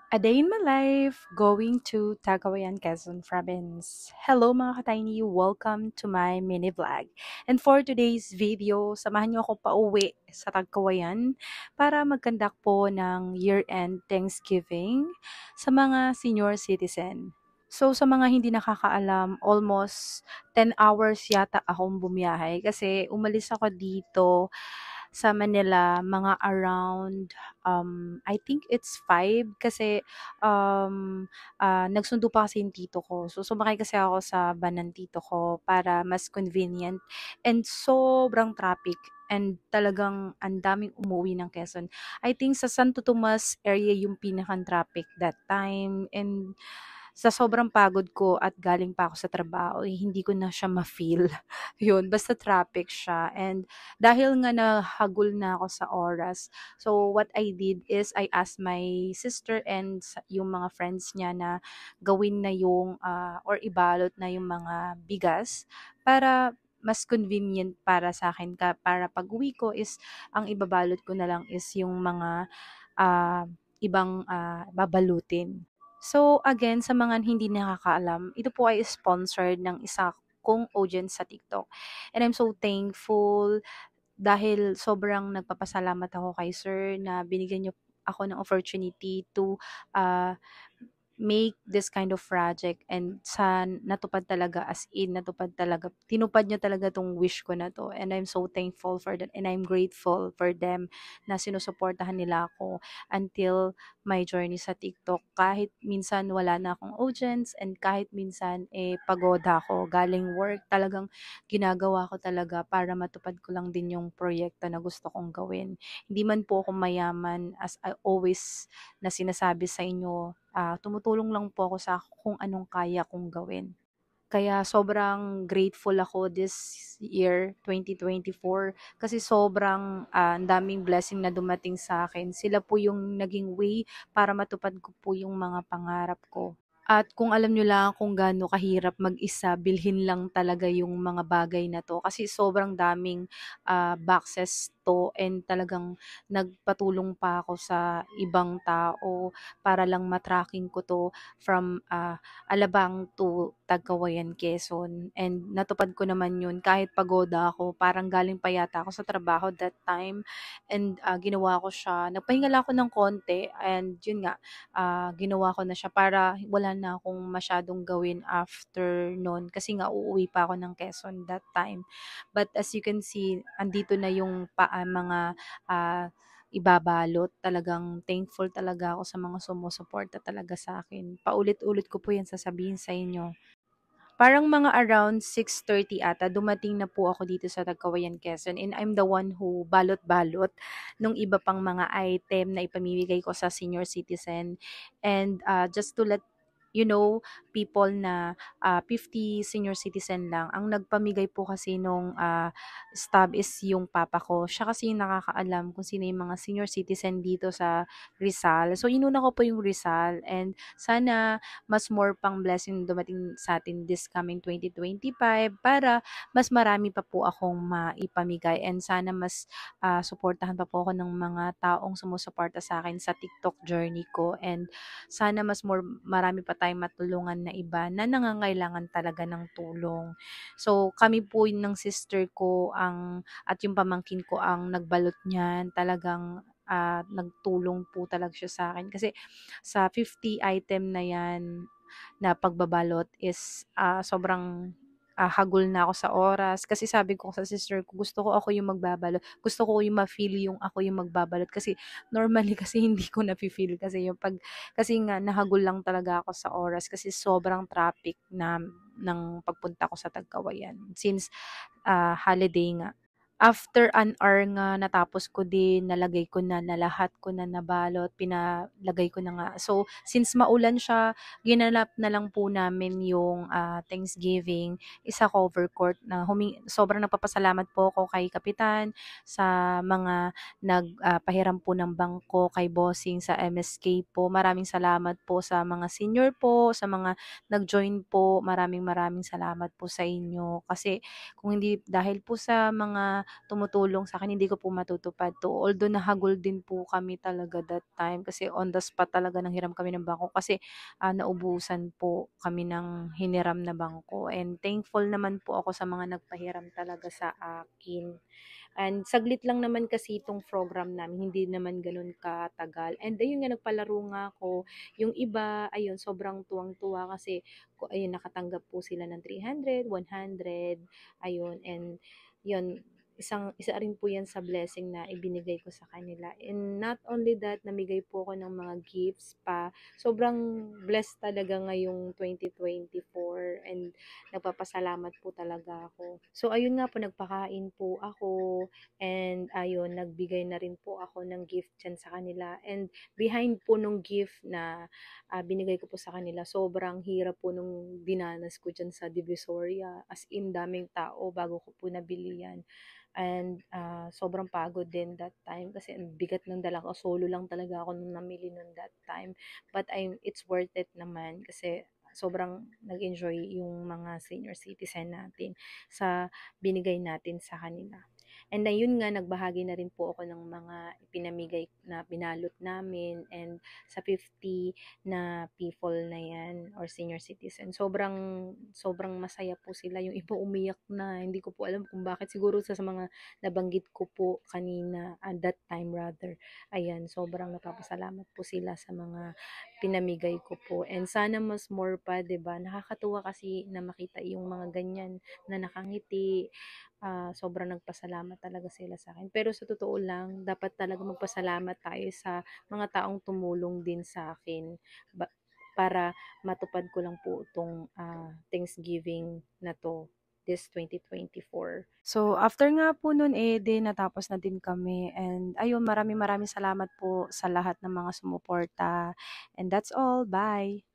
A day in my life, going to Cagayan, Quezon Province. Hello mga ka-tiny, welcome to my mini vlog. And for today's video, samahan niyo ako pauwi sa Cagayan para mag-conduct po ng year-end Thanksgiving sa mga senior citizen. So sa mga hindi nakakaalam, almost 10 hours yata akong bumiyahe kasi umalis ako dito sa Manila mga around I think it's 5 kasi nagsundo pa kasi yung tito ko. So sumakay kasi ako sa van ng tito ko para mas convenient and sobrang traffic and talagang ang daming umuwi ng Quezon. I think sa Santo Tomas area yung pinakang traffic that time and sa sobrang pagod ko at galing pa ako sa trabaho, hindi ko na siya ma-feel. Yun, basta traffic siya. And dahil nga nahagul na ako sa oras, so what I did is I asked my sister and yung mga friends niya na gawin na yung or ibalot na yung mga bigas para mas convenient para sa akin para pag-uwi ko is ang ibabalot ko na lang is yung mga ah, ibang babalutin. So again, sa mga hindi nakakaalam, ito po ay sponsored ng isa kong audience sa TikTok. And I'm so thankful dahil sobrang nagpapasalamat ako kay sir na binigyan niyo ako ng opportunity to uh, make this kind of project and sa natupad talaga as in natupad talaga tinupad niyo talaga tong wish ko na to and I'm so thankful for that and I'm grateful for them na sinusuportahan nila ako until my journey sa TikTok kahit minsan wala na akong audience and kahit minsan pagoda ako galing work talagang ginagawa ko talaga para matupad ko lang din yung proyekto na gusto kong gawin. Hindi man po ako mayaman as I always na sinasabi sa inyo, tumutulong lang po ako sa kung anong kaya kong gawin. Kaya sobrang grateful ako this year, 2024, kasi sobrang ang daming blessing na dumating sa akin. Sila po yung naging way para matupad ko po yung mga pangarap ko. At kung alam niyo lang kung gaano kahirap mag-isa, bilhin lang talaga yung mga bagay na 'to kasi sobrang daming, boxes 'to and talagang nagpatulong pa ako sa ibang tao para lang ma-tracking ko 'to from, Alabang to Tagkawayan, Quezon and natupad ko naman yun kahit pagoda ako, parang galing pa yata ako sa trabaho that time and, ginawa ko siya. Nagpahinga lang ako ng konti and yun nga, ginawa ko na siya para wala na akong masyadong gawin after nun kasi nga uuwi pa ako ng Quezon that time. But as you can see, andito na yung mga ah, ibabalot. Talagang thankful talaga ako sa mga sumusuporta talaga sa akin. Paulit-ulit ko po yan sasabihin sa inyo. Parang mga around 6:30 ata dumating na po ako dito sa Tagkawayan, Quezon and I'm the one who balot-balot nung iba pang mga item na ipamimigay ko sa senior citizen. And just to let you know, people na 50 senior citizen lang. Ang nagpamigay po kasi nung stub is yung papa ko. Siya kasi yung nakakaalam kung sino yung mga senior citizen dito sa Rizal. So inuna ko po yung Rizal and sana mas more pang blessing dumating sa atin this coming 2025 para mas marami pa po akong maipamigay and sana mas suportahan pa po ako ng mga taong sumusuporta sa akin sa TikTok journey ko and sana mas marami pa tayong matulungan na iba na nangangailangan talaga ng tulong. So kami po ng sister ko at yung pamangkin ko ang nagbalot niyan talagang nagtulong po talaga siya sa akin kasi sa 50 item na yan na pagbabalot is sobrang hagul na ako sa oras kasi sabi ko sa sister ko gusto ko ako yung magbabalot gusto ko yung ma-feel yung ako yung magbabalot kasi normally kasi hindi ko na-feel kasi yung kasi nga nahagul lang talaga ako sa oras kasi sobrang traffic na ng pagpunta ko sa Tagkawayan since holiday nga. After an hour nga natapos ko din, nalagay ko na lahat ko na nabalot, pinalagay ko na nga. So, since maulan siya, ginanap na lang po namin yung Thanksgiving, isa cover court na sobrang nagpapasalamat po ako kay Kapitan sa mga nagpahiram po ng bangko, kay Bossing sa MSK po. Maraming salamat po sa mga senior po, sa mga nag-join po. Maraming maraming salamat po sa inyo kasi kung hindi dahil po sa mga tumutulong sa akin, hindi ko po matutupad 'to. Although nahagol din po kami talaga that time kasi on the spot talaga nanghiram kami ng bangko kasi, naubusan po kami ng hiniram na bangko, and thankful naman po ako sa mga nagpahiram talaga sa akin. And saglit lang naman kasi itong program namin, hindi naman gano'n katagal. And ayun nga, nagpalaro nga ako. Yung iba, ayun, sobrang tuwang-tuwa kasi ayun, nakatanggap po sila ng 300, 100, ayun. And yun, isa rin po yan sa blessing na ibinigay ko sa kanila. And not only that, namigay po ako ng mga gifts pa. Sobrang blessed talaga ngayong 2024, and nagpapasalamat po talaga ako. So ayun nga po, nagpakain po ako, and ayun, nagbigay na rin po ako ng gift dyan sa kanila. And behind po nung gift na binigay ko po sa kanila, sobrang hirap po nung dinanas ko dyan sa Divisoria. As in, daming tao bago ko po nabili yan. And sobrang pagod din that time kasi ang bigat ng dala ko. Solo lang talaga ako nung namili nun that time. But it's worth it naman kasi sobrang nag-enjoy yung mga senior citizen natin sa binigay natin sa kanila. And ayun nga, nagbahagi na rin po ako ng mga pinamigay na binalot namin, and sa 50 na people na yan or senior citizen. Sobrang sobrang masaya po sila. Yung iba umiyak na. Hindi ko po alam kung bakit. Siguro sa mga nabanggit ko po kanina, at that time rather. Ayan, sobrang napapasalamat po sila sa mga pinamigay ko po. And sana mas more pa, 'di ba? Nakakatuwa kasi na makita yung mga ganyan na nakangiti. Sobrang nagpasalamat talaga sila sa akin. Pero sa totoo lang, dapat talaga magpasalamat tayo sa mga taong tumulong din sa akin para matupad ko lang po itong Thanksgiving na to this 2024. So, after nga po nun, natapos na din kami. And ayun, maraming maraming salamat po sa lahat ng mga sumuporta. And that's all. Bye!